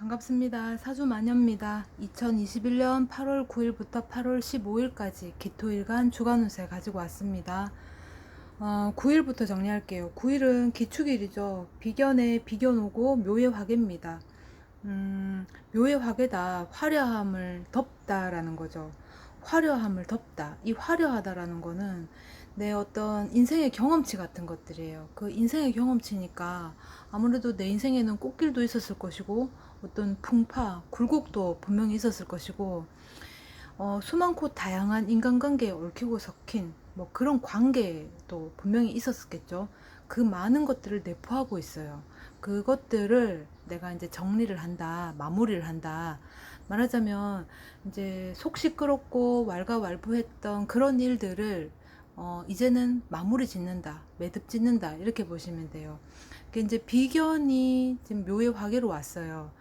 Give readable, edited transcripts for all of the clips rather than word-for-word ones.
반갑습니다. 사주마녀입니다. 2021년 8월 9일부터 8월 15일까지 기토일간 주간운세 가지고 왔습니다. 9일부터 정리할게요. 9일은 기축일이죠. 비견에 비견 오고 묘의 화개입니다. 묘의 화개다. 화려함을 덮다라는 거죠. 화려함을 덮다. 이 화려하다라는 거는 내 어떤 인생의 경험치 같은 것들이에요. 그 인생의 경험치니까 아무래도 내 인생에는 꽃길도 있었을 것이고 어떤 풍파, 굴곡도 분명히 있었을 것이고 수많고 다양한 인간관계에 얽히고 섞인 뭐 그런 관계도 분명히 있었겠죠. 그 많은 것들을 내포하고 있어요. 그것들을 내가 이제 정리를 한다, 마무리를 한다. 말하자면 이제 속 시끄럽고 왈가왈부했던 그런 일들을 이제는 마무리 짓는다, 매듭 짓는다 이렇게 보시면 돼요. 이제 비견이 지금 묘의 화계로 왔어요.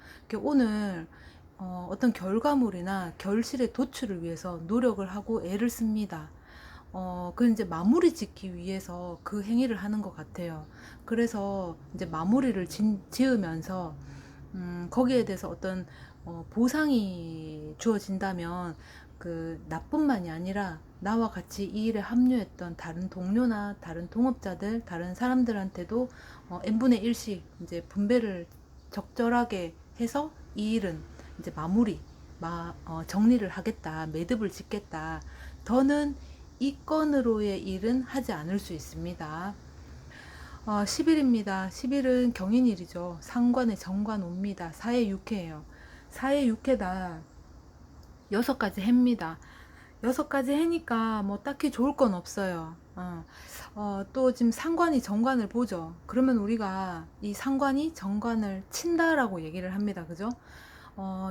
오늘 어떤 결과물이나 결실의 도출을 위해서 노력을 하고 애를 씁니다. 그 이제 마무리 짓기 위해서 그 행위를 하는 것 같아요. 그래서 이제 마무리를 지으면서 거기에 대해서 어떤 보상이 주어진다면 그 나뿐만이 아니라 나와 같이 이 일에 합류했던 다른 동료나 다른 동업자들, 다른 사람들한테도 n분의 1씩 이제 분배를 적절하게 해서 이 일은 이제 정리를 하겠다, 매듭을 짓겠다. 더는 이 건으로의 일은 하지 않을 수 있습니다. 10일입니다. 10일은 경인일이죠. 상관의 정관 옵니다. 사의 육해예요. 사의 육해다. 6가지 해입니다. 6가지 해니까 뭐 딱히 좋을 건 없어요. 또 지금 상관이 정관을 보죠. 그러면 우리가 이 상관이 정관을 친다라고 얘기를 합니다. 그죠?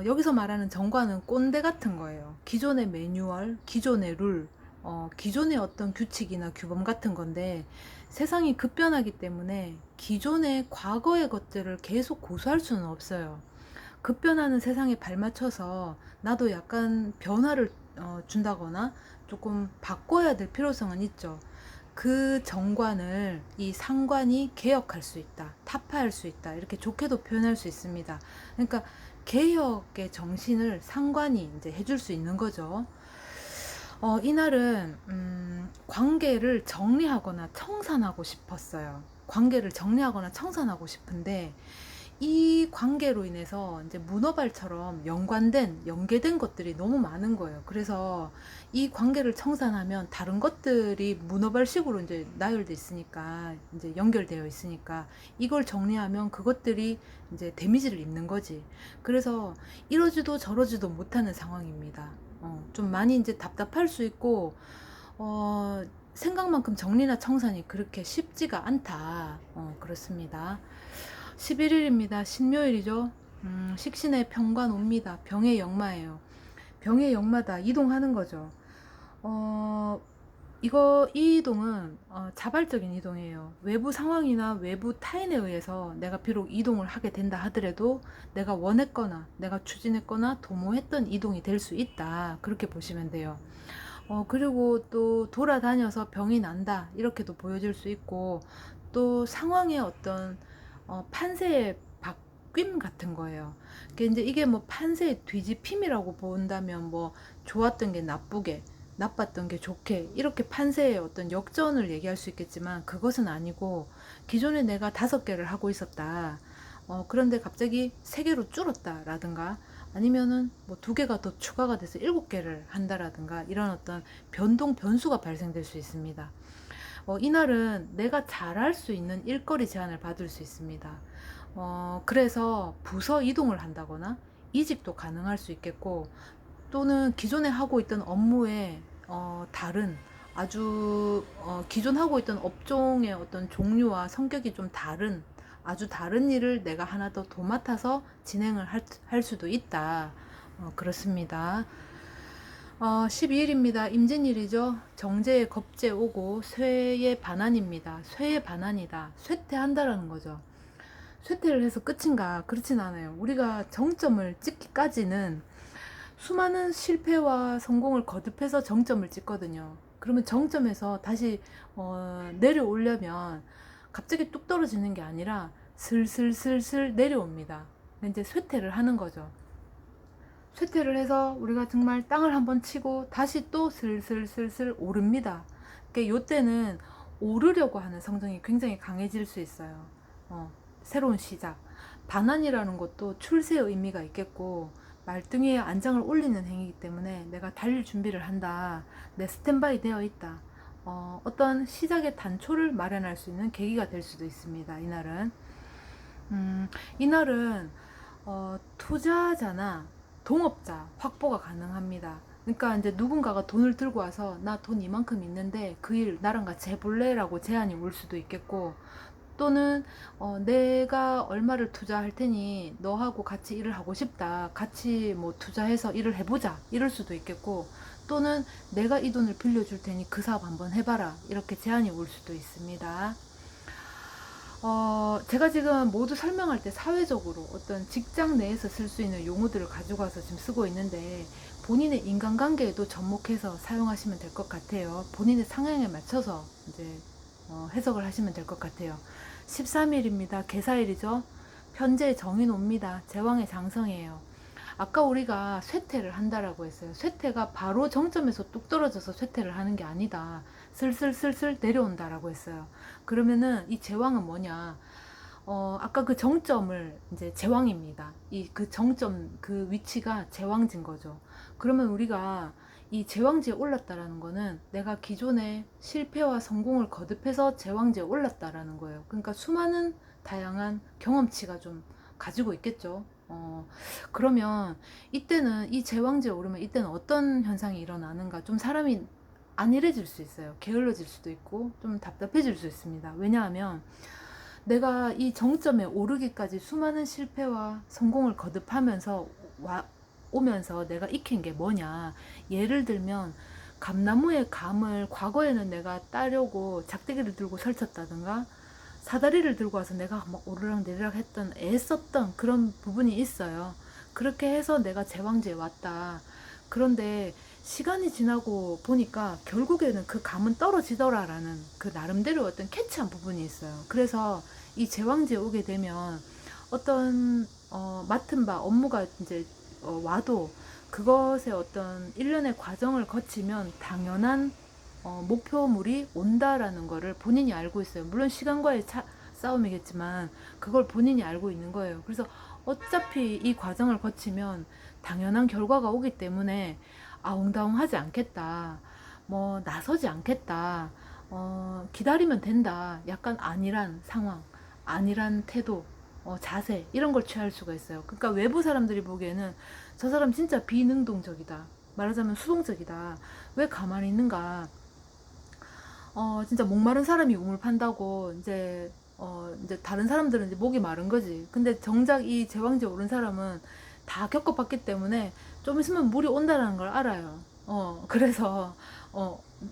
여기서 말하는 정관은 꼰대 같은 거예요. 기존의 매뉴얼, 기존의 룰, 기존의 어떤 규칙이나 규범 같은 건데 세상이 급변하기 때문에 기존의 과거의 것들을 계속 고수할 수는 없어요. 급변하는 세상에 발맞춰서 나도 약간 변화를 준다거나 조금 바꿔야 될 필요성은 있죠. 그 정관을 이 상관이 개혁할 수 있다, 타파할 수 있다, 이렇게 좋게도 표현할 수 있습니다. 그러니까 개혁의 정신을 상관이 이제 해줄 수 있는 거죠. 이날은 관계를 정리하거나 청산하고 싶었어요. 관계를 정리하거나 청산하고 싶은데 이 관계로 인해서 이제 문어발처럼 연계된 것들이 너무 많은 거예요. 그래서 이 관계를 청산하면 다른 것들이 문어발식으로 이제 나열돼 있으니까, 이제 연결되어 있으니까, 이걸 정리하면 그것들이 이제 데미지를 입는 거지. 그래서 이러지도 저러지도 못하는 상황입니다. 좀 많이 이제 답답할 수 있고, 생각만큼 정리나 청산이 그렇게 쉽지가 않다. 그렇습니다. 11일입니다. 신묘일이죠. 식신의 병관 옵니다. 병의 역마예요. 병의 역마다 이동하는 거죠. 이 이동은 자발적인 이동이에요. 외부 상황이나 외부 타인에 의해서 내가 비록 이동을 하게 된다 하더라도 내가 원했거나 내가 추진했거나 도모했던 이동이 될 수 있다. 그렇게 보시면 돼요. 그리고 또 돌아다녀서 병이 난다. 이렇게도 보여질 수 있고, 또 상황의 어떤 판세의 바뀜 같은 거예요. 이게 뭐 판세의 뒤집힘이라고 본다면 뭐 좋았던 게 나쁘게, 나빴던 게 좋게, 이렇게 판세의 어떤 역전을 얘기할 수 있겠지만 그것은 아니고, 기존에 내가 5개를 하고 있었다. 그런데 갑자기 3개로 줄었다라든가, 아니면은 뭐 2개가 더 추가가 돼서 7개를 한다라든가, 이런 어떤 변수가 발생될 수 있습니다. 이날은 내가 잘할 수 있는 일거리 제안을 받을 수 있습니다. 그래서 부서 이동을 한다거나 이직도 가능할 수 있겠고, 또는 기존에 하고 있던 업무에 다른 아주 기존 하고 있던 업종의 어떤 종류와 성격이 좀 다른 아주 다른 일을 내가 하나 더 도맡아서 진행을 할 수도 있다. 그렇습니다. 12일입니다. 임진일이죠. 정제의 겁제 오고 쇠의 반환입니다. 쇠의 반환이다. 쇠퇴한다라는 거죠. 쇠퇴를 해서 끝인가? 그렇진 않아요. 우리가 정점을 찍기까지는 수많은 실패와 성공을 거듭해서 정점을 찍거든요. 그러면 정점에서 다시 내려오려면 갑자기 뚝 떨어지는 게 아니라 슬슬슬슬 내려옵니다. 이제 쇠퇴를 하는 거죠. 쇠퇴를 해서 우리가 정말 땅을 한번 치고 다시 또 슬슬슬슬 오릅니다. 그러니까 요때는 오르려고 하는 성정이 굉장히 강해질 수 있어요. 새로운 시작. 반환이라는 것도 출세의 의미가 있겠고, 말등에 안장을 올리는 행위이기 때문에 내가 달릴 준비를 한다. 내 스탠바이 되어 있다. 어떤 시작의 단초를 마련할 수 있는 계기가 될 수도 있습니다. 이날은. 이날은 투자자나 동업자 확보가 가능합니다. 그러니까 이제 누군가가 돈을 들고 와서 나 돈 이만큼 있는데 그 일 나랑 같이 해볼래? 라고 제안이 올 수도 있겠고, 또는 내가 얼마를 투자할 테니 너하고 같이 일을 하고 싶다. 같이 뭐 투자해서 일을 해보자. 이럴 수도 있겠고, 또는 내가 이 돈을 빌려줄 테니 그 사업 한번 해봐라. 이렇게 제안이 올 수도 있습니다. 제가 지금 모두 설명할 때 사회적으로 어떤 직장 내에서 쓸 수 있는 용어들을 가지고 와서 지금 쓰고 있는데, 본인의 인간관계에도 접목해서 사용하시면 될 것 같아요. 본인의 상황에 맞춰서 이제 해석을 하시면 될 것 같아요. 13일입니다. 개사일이죠. 편제의 정인옵니다. 제왕의 장성이에요. 아까 우리가 쇠퇴를 한다라고 했어요. 쇠퇴가 바로 정점에서 뚝 떨어져서 쇠퇴를 하는 게 아니다. 슬슬슬슬 내려온다라고 했어요. 그러면은 이 제왕은 뭐냐? 아까 그 정점을 이제 제왕입니다. 이 그 정점 그 위치가 제왕진 거죠. 그러면 우리가 이 제왕지에 올랐다라는 거는 내가 기존에 실패와 성공을 거듭해서 제왕지에 올랐다라는 거예요. 그러니까 수많은 다양한 경험치가 좀 가지고 있겠죠. 그러면 이때는 이 제왕지에 오르면 이때는 어떤 현상이 일어나는가? 좀 사람이 안일해질 수 있어요. 게을러질 수도 있고 좀 답답해질 수 있습니다. 왜냐하면 내가 이 정점에 오르기까지 수많은 실패와 성공을 거듭하면서 오면서 내가 익힌 게 뭐냐. 예를 들면 감나무의 감을 과거에는 내가 따려고 작대기를 들고 설쳤다든가 사다리를 들고 와서 내가 막 오르락 내리락 했던 애썼던 그런 부분이 있어요. 그렇게 해서 내가 제왕지에 왔다. 그런데 시간이 지나고 보니까 결국에는 그 감은 떨어지더라라는 그 나름대로 어떤 캐치한 부분이 있어요. 그래서 이 제왕지에 오게 되면 어떤 맡은 바 업무가 이제 와도 그것의 어떤 일련의 과정을 거치면 당연한 목표물이 온다라는 거를 본인이 알고 있어요. 물론 시간과의 싸움이겠지만 그걸 본인이 알고 있는 거예요. 그래서 어차피 이 과정을 거치면 당연한 결과가 오기 때문에 아웅다웅하지 않겠다. 뭐 나서지 않겠다. 기다리면 된다. 약간 안일한 상황, 안일한 태도, 자세 이런 걸 취할 수가 있어요. 그러니까 외부 사람들이 보기에는 저 사람 진짜 비능동적이다. 말하자면 수동적이다. 왜 가만히 있는가? 진짜 목마른 사람이 우물 판다고 이제 다른 사람들은 이제 목이 마른 거지. 근데 정작 이 제왕지에 오른 사람은 다 겪어봤기 때문에 좀 있으면 물이 온다는 걸 알아요. 그래서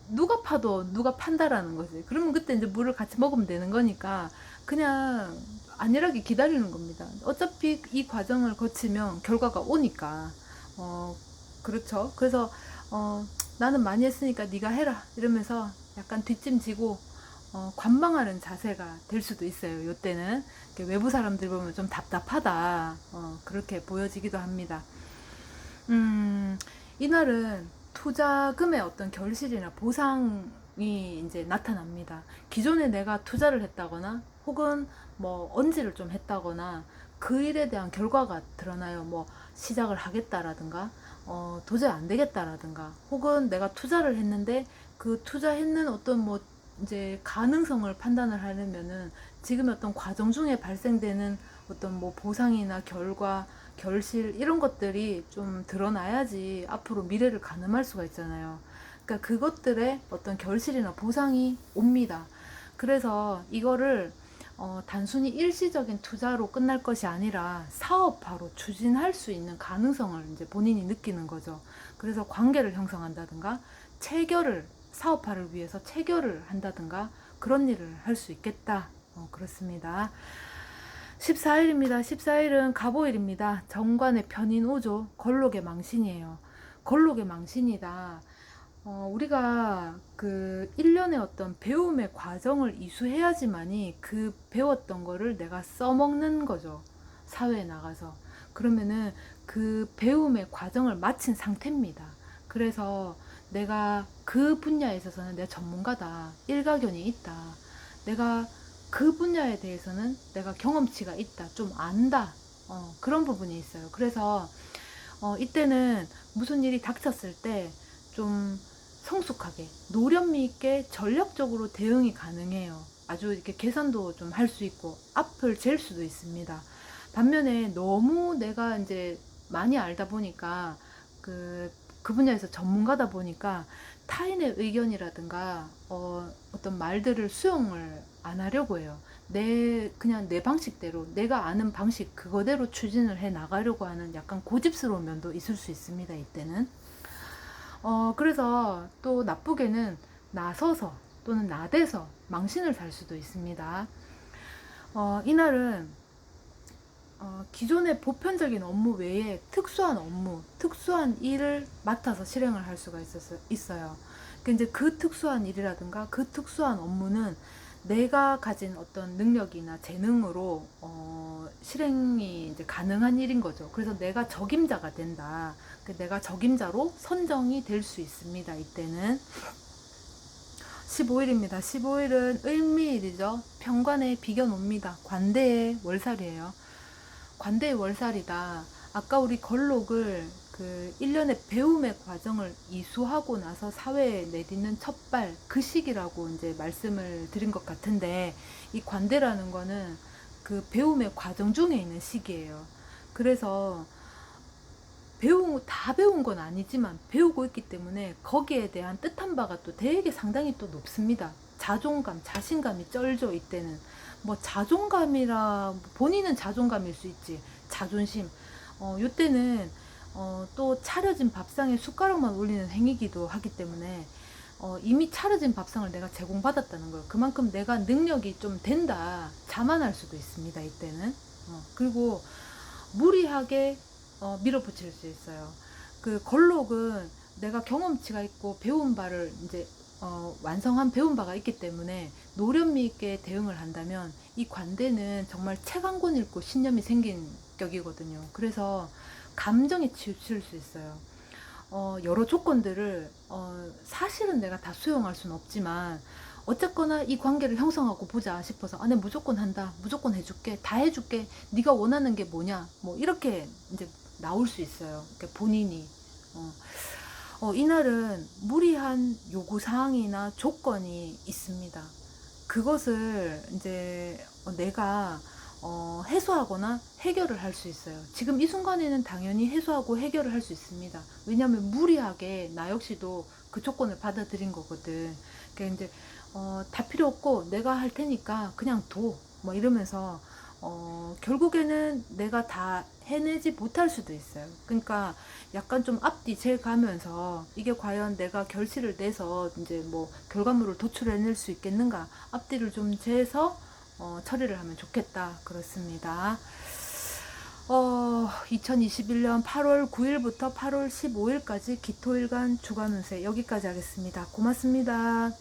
누가 파도 누가 판다라는 거지. 그러면 그때 이제 물을 같이 먹으면 되는 거니까 그냥 안일하게 기다리는 겁니다. 어차피 이 과정을 거치면 결과가 오니까. 그렇죠. 그래서 나는 많이 했으니까 네가 해라 이러면서 약간 뒷짐지고 관망하는 자세가 될 수도 있어요. 요때는 외부 사람들 보면 좀 답답하다 그렇게 보여지기도 합니다. 이날은 투자금의 어떤 결실이나 보상이 이제 나타납니다. 기존에 내가 투자를 했다거나 혹은 뭐 언지를 좀 했다거나 그 일에 대한 결과가 드러나요. 뭐 시작을 하겠다라든가 도저히 안 되겠다라든가 혹은 내가 투자를 했는데 그 투자했는 어떤 뭐 이제 가능성을 판단을 하려면은 지금 어떤 과정 중에 발생되는 어떤 뭐 보상이나 결과, 결실 이런 것들이 좀 드러나야지 앞으로 미래를 가늠할 수가 있잖아요. 그러니까 그것들의 어떤 결실이나 보상이 옵니다. 그래서 이거를 단순히 일시적인 투자로 끝날 것이 아니라 사업화로 추진할 수 있는 가능성을 이제 본인이 느끼는 거죠. 그래서 관계를 형성한다든가 체결을 사업화를 위해서 체결을 한다든가 그런 일을 할 수 있겠다. 그렇습니다. 14일입니다. 14일은 갑오일입니다. 정관의 편인오조, 걸록의 망신이에요. 걸록의 망신이다. 우리가 그 1년의 어떤 배움의 과정을 이수해야지만이 그 배웠던 거를 내가 써먹는 거죠. 사회에 나가서. 그러면은 그 배움의 과정을 마친 상태입니다. 그래서 내가 그 분야에 있어서는 내가 전문가다, 일가견이 있다, 내가 그 분야에 대해서는 내가 경험치가 있다, 좀 안다, 그런 부분이 있어요. 그래서 이때는 무슨 일이 닥쳤을 때 좀 성숙하게 노련미 있게 전략적으로 대응이 가능해요. 아주 이렇게 계산도 좀 할 수 있고 앞을 잴 수도 있습니다. 반면에 너무 내가 이제 많이 알다 보니까 그 분야에서 전문가다 보니까 타인의 의견이라든가 어떤 말들을 수용을 안 하려고 해요. 그냥 내 방식대로, 내가 아는 방식 그거대로 추진을 해 나가려고 하는 약간 고집스러운 면도 있을 수 있습니다, 이때는. 그래서 또 나쁘게는 나서서 또는 나대서 망신을 살 수도 있습니다. 이날은 기존의 보편적인 업무 외에 특수한 업무, 특수한 일을 맡아서 실행을 할 수가 있어요. 그러니까 이제 그 특수한 일이라든가 그 특수한 업무는 내가 가진 어떤 능력이나 재능으로 실행이 이제 가능한 일인 거죠. 그래서 내가 적임자가 된다. 내가 적임자로 선정이 될 수 있습니다. 이때는 15일입니다. 15일은 을미일이죠. 편관에 비견옵니다. 관대의 월살이에요. 관대의 월살이다. 아까 우리 걸록을 그 1년의 배움의 과정을 이수하고 나서 사회에 내딛는 첫발, 그 시기라고 이제 말씀을 드린 것 같은데, 이 관대라는 거는 그 배움의 과정 중에 있는 시기예요. 그래서 다 배운 건 아니지만 배우고 있기 때문에 거기에 대한 뜻한 바가 또 되게 상당히 또 높습니다. 자존감, 자신감이 쩔죠. 이때는 뭐 자존감이라, 본인은 자존감일 수 있지, 자존심. 요때는 또 차려진 밥상에 숟가락만 올리는 행위기도 하기 때문에 이미 차려진 밥상을 내가 제공받았다는 거예요. 그만큼 내가 능력이 좀 된다, 자만할 수도 있습니다. 이때는. 그리고 무리하게 밀어붙일 수 있어요. 그 걸록은 내가 경험치가 있고 배운 바를 이제 완성한 배운 바가 있기 때문에 노련미 있게 대응을 한다면, 이 관대는 정말 책 한 권 읽고 신념이 생긴 격이거든요. 그래서 감정에 치우칠 수 있어요. 여러 조건들을 사실은 내가 다 수용할 수는 없지만 어쨌거나 이 관계를 형성하고 보자 싶어서 내가 무조건 한다, 무조건 해줄게, 다 해줄게, 네가 원하는 게 뭐냐, 뭐 이렇게 이제 나올 수 있어요. 그러니까 본인이 이날은 무리한 요구사항이나 조건이 있습니다. 그것을 이제 내가 해소하거나 해결을 할 수 있어요. 지금 이 순간에는 당연히 해소하고 해결을 할 수 있습니다. 왜냐하면 무리하게 나 역시도 그 조건을 받아들인 거거든. 그러니까 이제 다 필요 없고 내가 할 테니까 그냥 뭐 이러면서 결국에는 내가 다 해내지 못할 수도 있어요. 그러니까 약간 좀 앞뒤 재가면서 이게 과연 내가 결실을 내서 이제 뭐 결과물을 도출해낼 수 있겠는가, 앞뒤를 좀 재서 처리를 하면 좋겠다, 그렇습니다. 2021년 8월 9일부터 8월 15일까지 기토일간 주간운세 여기까지 하겠습니다. 고맙습니다.